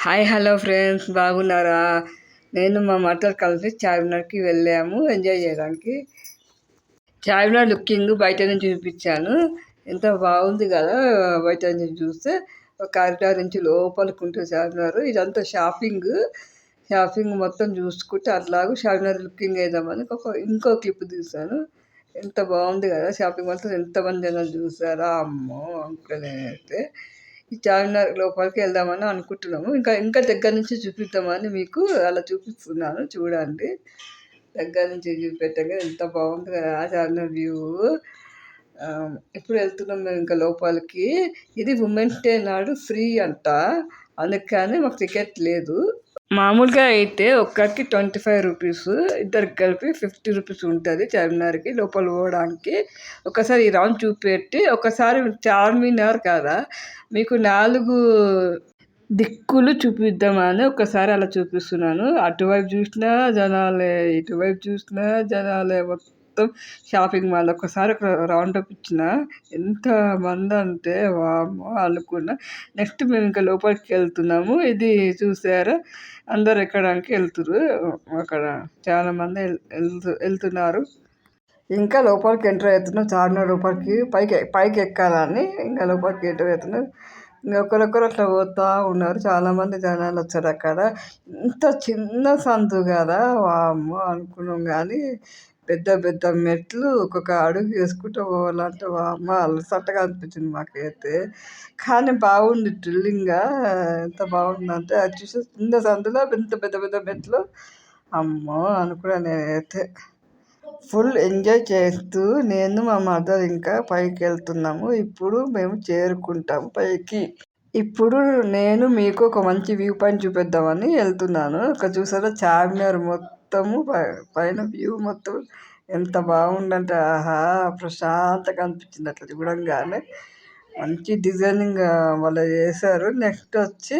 Hi hello friends, బాగున్నారా? నేను మా మదర్ కలిసి చార్మినార్కి వెళ్ళాము ఎంజాయ్ చేయడానికి. చార్మినార్ లుకింగ్ బయట నుంచి చూపించాను. ఎంత బాగుంది కదా! బయట నుంచి చూస్తే ఒక కారిడార్ నుంచి లోపలికి ఉంటుంది చార్మినార్. ఇదంతా షాపింగ్ మొత్తం చూసుకుంటే అట్లాగూ చార్మినార్ లుకింగ్ వేద్దామని ఇంకో క్లిప్ తీశాను. ఎంత బాగుంది కదా! షాపింగ్ మొత్తం ఎంతమంది జనాలు చూసారా? అమ్మో అనుకోలేనైతే ఈ చార్మినార్ లోపలికి వెళ్దామని అనుకుంటున్నాము. ఇంకా ఇంకా దగ్గర నుంచి చూపిద్దామని మీకు అలా చూపిస్తున్నాను, చూడండి. దగ్గర నుంచి చూపెట్టగా ఎంత బాగుంది కదా చార్మినార్ వ్యూ. ఎప్పుడు వెళ్తున్నాం మేము ఇంకా లోపలికి. ఇది ఉమెన్స్ డే నాడు ఫ్రీ అంట, అందుకని మాకు టికెట్ లేదు. మామూలుగా అయితే ఒక్కరికి 25 రూపీస్, ఇద్దరికి కలిపి 50 రూపీస్ ఉంటుంది చార్మినార్కి లోపల పోవడానికి. ఒకసారి ఈ రౌండ్ చూపెట్టి ఒకసారి చార్మినార్ కదా మీకు 4 దిక్కులు చూపిద్దామని ఒకసారి అలా చూపిస్తున్నాను. అటువైపు చూసినా జనాలే, ఇటువైపు చూసినా జనాలే, మొత్తం షాపింగ్ మాల్. ఒకసారి ఒక రౌండప్ ఇచ్చిన ఎంత మంది అంటే వామ్మో అనుకున్నా. నెక్స్ట్ మేము ఇంకా లోపలికి వెళ్తున్నాము. ఇది చూసారా, అందరు ఎక్కడానికి వెళ్తున్నారు. అక్కడ చాలా మంది వెళ్తున్నారు. ఇంకా లోపలికి ఎంటర్ అవుతున్నాం. చార్మినార్ లోపలికి పైకి ఎక్కాలని ఇంకా లోపలికి ఎంటర్ అవుతున్నాం. ఇంకా ఒకరొకరు అట్లా పోతూ ఉన్నారు. చాలామంది జనాలు వచ్చారు అక్కడ. ఇంత చిన్న సందు కదా వామ్మో అనుకున్నాం. కానీ పెద్ద పెద్ద మెట్లు ఒక్కొక్క అడుగు వేసుకుంటూ పోవాలంటే వామ్మో అలసటగా అనిపించింది మాకైతే. కానీ బాగుంది థ్రిల్లింగ్గా. ఎంత బాగుందంటే అది చూసి చిన్న సందులో ఇంత పెద్ద పెద్ద మెట్లు. అమ్మో అనుకున్నాను నేనైతే. ఫుల్ ఎంజాయ్ చేస్తూ నేను మా మదర్ ఇంకా పైకి వెళ్తున్నాము. ఇప్పుడు మేము చేరుకుంటాము పైకి. ఇప్పుడు నేను మీకు ఒక మంచి వ్యూ పాయింట్ చూపిద్దామని వెళ్తున్నాను. ఇక్కడ చూసారా చార్మినార్ మొత్తము పైన వ్యూ మొత్తం ఎంత బాగుందంటే ఆహా ప్రశాంతంగా అనిపించింది అట్లా చూడంగానే. మంచి డిజైనింగ్ వాళ్ళు చేశారు. నెక్స్ట్ వచ్చి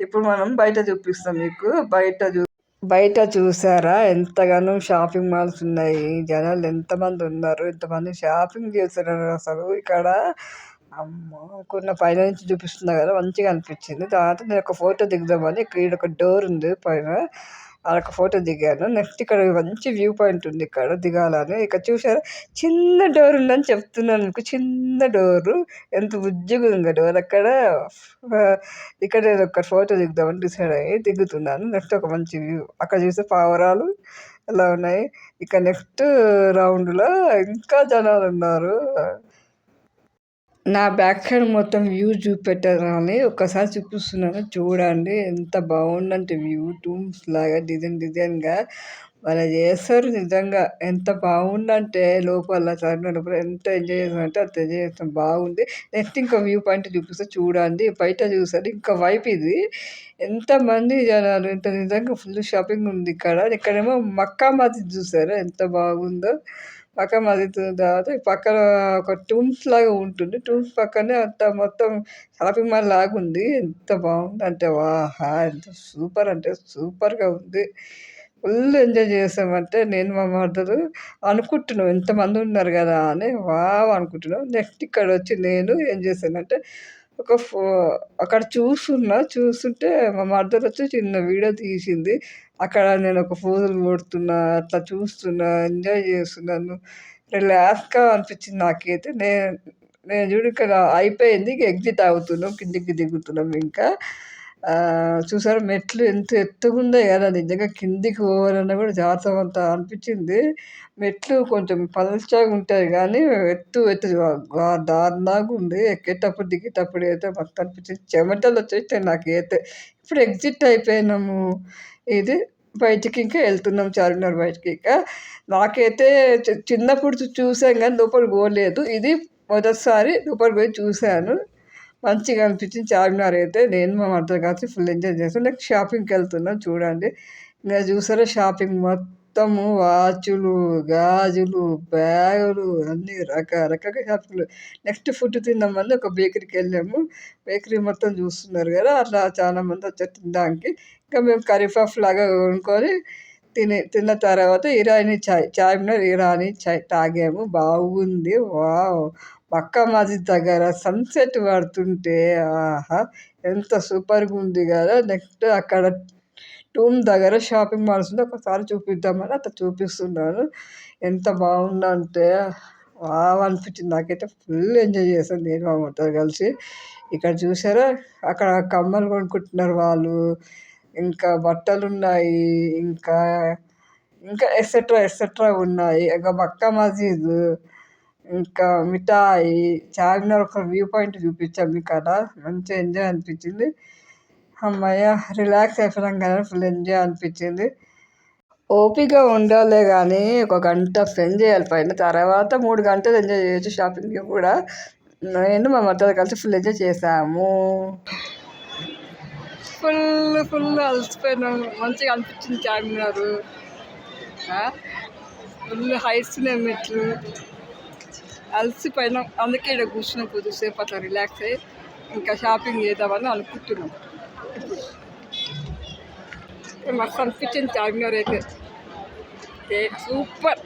ఇప్పుడు మనం బయట చూపిస్తాం మీకు. బయట చూసారా ఎంతగానో షాపింగ్ మాల్స్ ఉన్నాయి. జనాలు ఎంతమంది ఉన్నారు, ఎంతమంది షాపింగ్ చేస్తున్నారు అసలు ఇక్కడ. అమ్మో కొన్న పైన నుంచి చూపిస్తున్నా కదా మంచిగా అనిపించింది. తర్వాత నేను ఒక ఫోటో దిగుదామని ఇక్కడ ఒక డోర్ ఉంది పైన, అదొక ఫోటో దిగాను. నెక్స్ట్ ఇక్కడ మంచి వ్యూ పాయింట్ ఉంది ఇక్కడ దిగాలని. ఇక్కడ చూసారా చిన్న డోర్ ఉందని చెప్తున్నాను మీకు. చిన్న డోరు ఎంత బుజ్జిగా ఉంది డోర్ అక్కడ. ఇక్కడ నేను ఒక ఫోటో దిగుదామని డిసైడ్ అయ్యి దిగుతున్నాను. నెక్స్ట్ ఒక మంచి వ్యూ అక్కడ చూస్తే పావురాలు ఎలా ఉన్నాయి. ఇక నెక్స్ట్ రౌండ్లో ఇంకా జనాలు ఉన్నారు. నా బ్యాక్ సైడ్ మొత్తం వ్యూ చూపెట్టాలని ఒక్కసారి చూపిస్తున్నాను, చూడండి. ఎంత బాగుందంటే వ్యూ టూమ్స్ లాగా డిజైన్గా వాళ్ళు చేస్తారు. నిజంగా ఎంత బాగుందంటే లోపల లోపల ఎంత ఎంజాయ్ చేస్తామంటే అంత ఎంజాయ్ చేస్తాం. బాగుంది. నెక్స్ట్ ఇంకో వ్యూ పాయింట్ చూపిస్తే చూడండి. బయట చూసారు ఇంకా వైపు ఇది ఎంతమంది జనాలు, ఎంత నిజంగా ఫుల్ షాపింగ్ ఉంది ఇక్కడ. ఇక్కడేమో మక్కా మసీద్ చూసారా ఎంత బాగుందో. పక్క మసీద్ తర్వాత పక్కన ఒక టూమ్స్ లాగా ఉంటుంది. టూమ్స్ పక్కనే అంత మొత్తం షాపింగ్ మాల్ లాగా ఉంది. ఎంత బాగుంది అంటే వాహా ఎంత సూపర్ అంటే సూపర్గా ఉంది. ఫుల్ ఎంజాయ్ చేసామంటే నేను మా మదరు అనుకుంటున్నాం ఎంతమంది ఉన్నారు కదా అని అనుకుంటున్నాం. నెక్స్ట్ ఇక్కడ వచ్చి నేను ఏం చేశానంటే అక్కడ చూస్తుంటే మా మదర్ వచ్చి చిన్న వీడియో తీసింది. అక్కడ నేను ఒక పోజులు కొడుతున్నా, అట్లా చూస్తున్నా, ఎంజాయ్ చేస్తున్నాను. రిలాక్స్గా అనిపించింది నాకైతే. నేను చూడు ఇక్కడ అయిపోయింది. ఎగ్జిట్ అవుతున్నాం, కిందికి దిగుతున్నాం. ఇంకా చూసారు మెట్లు ఎంత ఎత్తుగా ఉన్నాయి కదా. నిజంగా కిందికి పోవాలన్నా కూడా జాగ్రత్త అనిపించింది. మెట్లు కొంచెం పల్చగా ఉంటాయి కానీ ఎత్తు దారుణంగా ఉంది. ఎక్కేటప్పుడు దిగేటప్పుడు అయితే మొత్తం అనిపించింది. చెమటలు వచ్చేస్తాయి నాకైతే. ఇప్పుడు ఎగ్జిట్ అయిపోయినాము. ఇది బయటికి ఇంకా వెళ్తున్నాం చార్మినార్ బయటికి. ఇంకా నాకైతే చిన్నప్పుడు చూసాం కానీ లోపలికి పోలేదు. ఇది మొదటిసారి లోపలికి పోయి చూశాను. మంచిగా అనిపించింది చార్మినార్ అయితే. నేను మా మదర్ కలిసి ఫుల్ ఎంజాయ్ చేస్తాను. నెక్స్ట్ షాపింగ్కి వెళ్తున్నాం చూడండి. ఇంకా చూసారా షాపింగ్ మొత్తము వాచులు, గాజులు, బ్యాగులు అన్నీ రకరకాల షాపింగ్లు. నెక్స్ట్ ఫుడ్ తిందామని ఒక బేకరీకి వెళ్ళాము. బేకరీ మొత్తం చూస్తున్నారు కదా. అట్లా చాలామంది వచ్చారు తినడానికి. ఇంకా మేము కర్రీ పఫ్ లాగా కొనుక్కొని తిన్న తర్వాత ఇరానీ చార్మినార్ ఇరానీ చాయ్ తాగాము. బాగుంది. వావ్! మక్కా మసీద్ దగ్గర సన్సెట్ పడుతుంటే ఆహా ఎంత సూపర్గా ఉంది కదా. నెక్స్ట్ అక్కడ టూమ్ దగ్గర షాపింగ్ మాల్స్ ఉంది, ఒకసారి చూపిద్దామని అట్లా చూపిస్తున్నాను. ఎంత బాగుందంటే వావ్ అనిపించింది నాకైతే. ఫుల్ ఎంజాయ్ చేశాను నేను మా మొత్తం కలిసి. ఇక్కడ చూసారా, అక్కడ కమ్మలు కొనుక్కుంటున్నారు వాళ్ళు, ఇంకా బట్టలు ఉన్నాయి, ఇంకా ఇంకా ఎక్సెట్రా ఎక్సెట్రా ఉన్నాయి. ఇంకా మక్కా మసీద్, ఇంకా మిఠాయి, చార్మినార్ ఒక వ్యూ పాయింట్ చూపించాం మీకు కదా. మంచిగా ఎంజాయ్ అనిపించింది. అమ్మయ్య రిలాక్స్ అయిపోయినాం కదా, ఫుల్ ఎంజాయ్ అనిపించింది. ఓపిక ఉండాలే కానీ ఒక గంట స్పెండ్ చేయాలి పైన, తర్వాత 3 గంటలు ఎంజాయ్ చేయొచ్చు షాపింగ్ కూడా. నేను మా మద్దతు కలిసి ఫుల్ ఎంజాయ్ చేసాము. ఫుల్ అలసిపోయినాము, మంచిగా అనిపించింది చార్మినార్. ఫుల్ హైట్స్ మెట్లు, అలసిపోయినాం. అందుకే ఇక్కడ కూర్చున్నాం కొద్దిసేపు అట్లా రిలాక్స్ అయ్యి ఇంకా షాపింగ్ చేద్దామని అనుకుంటున్నాం. మస్తు అనిపించింది చార్మినార్ అయితే, సూపర్.